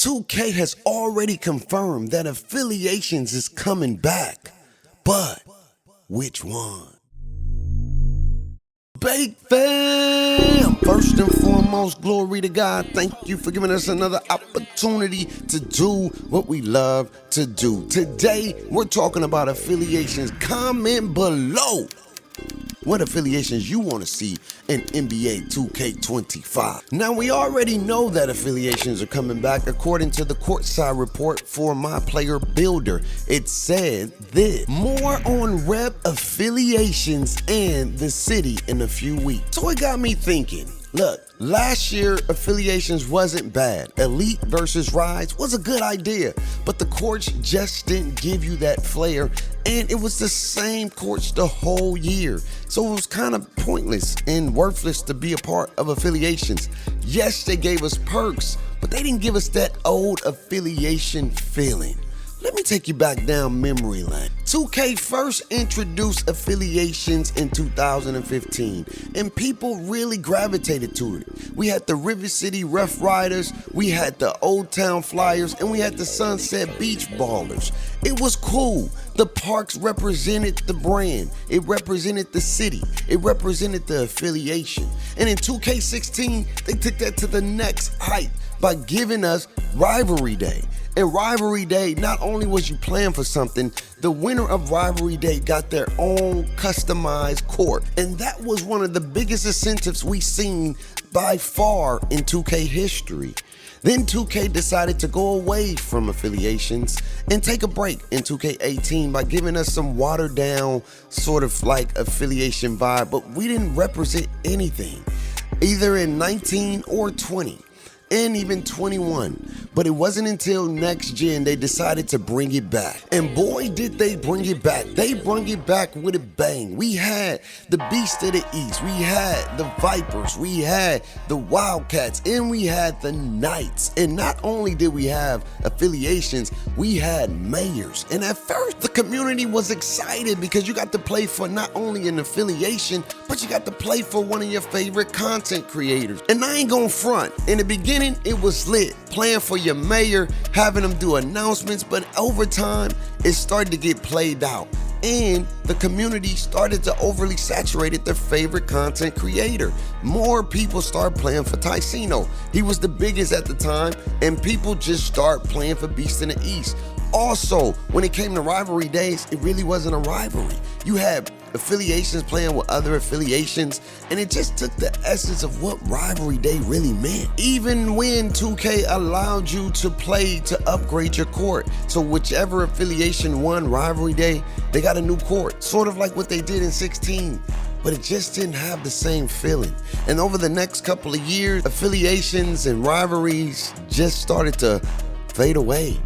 2K has already confirmed that Affiliations is coming back. But which one? Bake fam! First and foremost, glory to God. Thank you for giving us another opportunity to do what we love to do. Today, we're talking about affiliations. Comment below what affiliations you want to see in NBA 2K25. Now, we already know that affiliations are coming back according to the courtside report for My Player Builder. It said this: more on rep affiliations and the city in a few weeks. So it got me thinking. Look, last year, affiliations wasn't bad. Elite versus Rise was a good idea, but the courts just didn't give you that flair, and it was the same courts the whole year. So it was kind of pointless and worthless to be a part of affiliations. Yes, they gave us perks, but they didn't give us that old affiliation feeling. Let me take you back down memory lane. 2K first introduced affiliations in 2015, and people really gravitated to it. We had the River City Rough Riders, we had the Old Town Flyers, and we had the Sunset Beach Ballers. It was cool. The parks represented the brand. It represented the city. It represented the affiliation. And in 2K16, they took that to the next height by giving us Rivalry Day. And Rivalry Day, not only was you playing for something, the winner of Rivalry Day got their own customized court. And that was one of the biggest incentives we've seen by far in 2K history. Then 2K decided to go away from affiliations and take a break in 2K18 by giving us some watered down sort of like affiliation vibe, but we didn't represent anything, either in 19 or 20. And even 21. But it wasn't until next gen they decided to bring it back. And boy, did they bring it back. They brought it back with a bang. We had the Beast of the East. We had the Vipers. We had the Wildcats. And we had the Knights. And not only did we have affiliations, we had mayors. And at first, the community was excited because you got to play for not only an affiliation, but you got to play for one of your favorite content creators. And I ain't gonna front. In the beginning, it was lit, playing for your mayor, having them do announcements, but over time, it started to get played out. And the community started to overly saturate their favorite content creator. More people started playing for Ticino. He was the biggest at the time, and people just started playing for Beast in the East. Also, when it came to rivalry days, it really wasn't a rivalry. You had affiliations playing with other affiliations, and it just took the essence of what rivalry day really meant. Even when 2K allowed you to play to upgrade your court, so whichever affiliation won rivalry day, they got a new court, sort of like what they did in 16. But it just didn't have the same feeling. And over the next couple of years, affiliations and rivalries just started to fade away.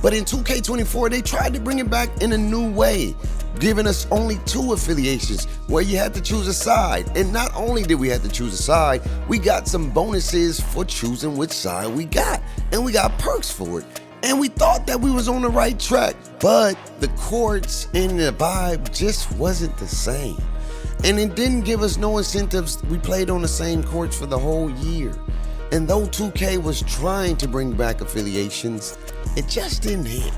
But in 2K24, they tried to bring it back in a new way, giving us only 2 affiliations where you had to choose a side. And not only did we have to choose a side, we got some bonuses for choosing which side we got. And we got perks for it. And we thought that we was on the right track. But the courts and the vibe just wasn't the same. And it didn't give us no incentives. We played on the same courts for the whole year. And though 2K was trying to bring back affiliations, it just didn't hit.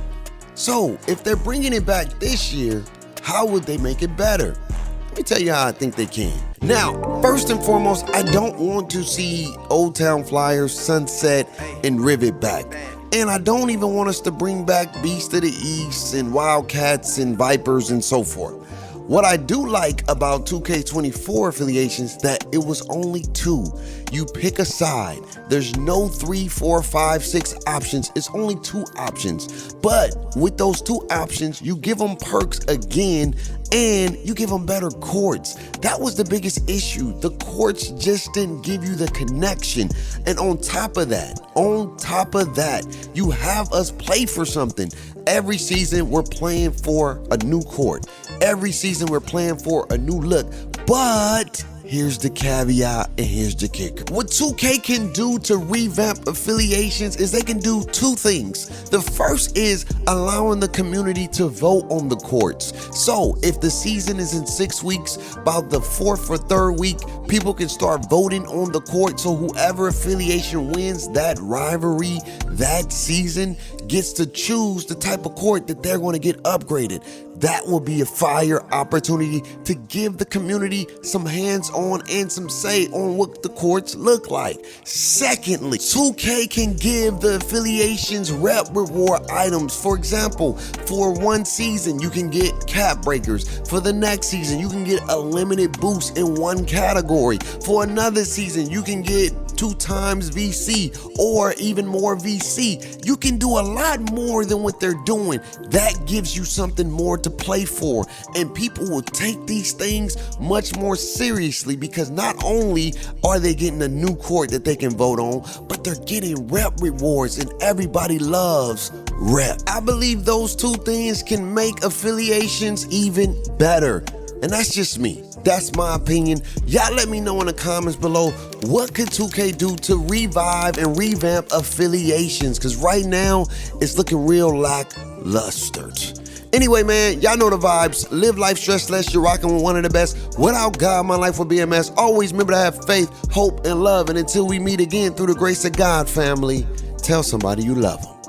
So, if they're bringing it back this year, how would they make it better? Let me tell you how I think they can. Now, first and foremost, I don't want to see Old Town Flyers, Sunset, and Rivet back. And I don't even want us to bring back Beast of the East and Wildcats and Vipers and so forth. What I do like about 2K24 affiliations that it was only 2. You pick a side. There's no 3, 4, 5, 6 options. It's only 2 options. But with those 2 options, you give them perks again and you give them better courts. That was the biggest issue. The courts just didn't give you the connection. And on top of that, you have us play for something. Every season, we're playing for a new court. Every season, we're playing for a new look. But here's the caveat and here's the kicker. What 2K can do to revamp Affiliations is they can do two things. The first is allowing the community to vote on the courts. So if the season is in 6 weeks, about the fourth or third week, people can start voting on the court. So whoever affiliation wins that rivalry that season gets to choose the type of court that they're going to get upgraded. That will be a fire opportunity to give the community some hands-on and some say on what the courts look like. Secondly, 2K can give the affiliations rep reward items. For example, for one season, you can get cap breakers. For the next season, you can get a limited boost in one category. For another season, you can get 2 times VC or even more VC. You can do a lot more than what they're doing. That gives you something more to play for, and people will take these things much more seriously because not only are they getting a new court that they can vote on, but they're getting rep rewards, and everybody loves rep. I believe those two things can make affiliations even better, and that's just me. That's my opinion. Y'all let me know in the comments below, what could 2K do to revive and revamp affiliations? Because right now, it's looking real lackluster. Anyway, man, y'all know the vibes. Live life stressless. You're rocking with one of the best. Without God, my life would be a mess. Always remember to have faith, hope, and love. And until we meet again, through the grace of God, family, tell somebody you love them.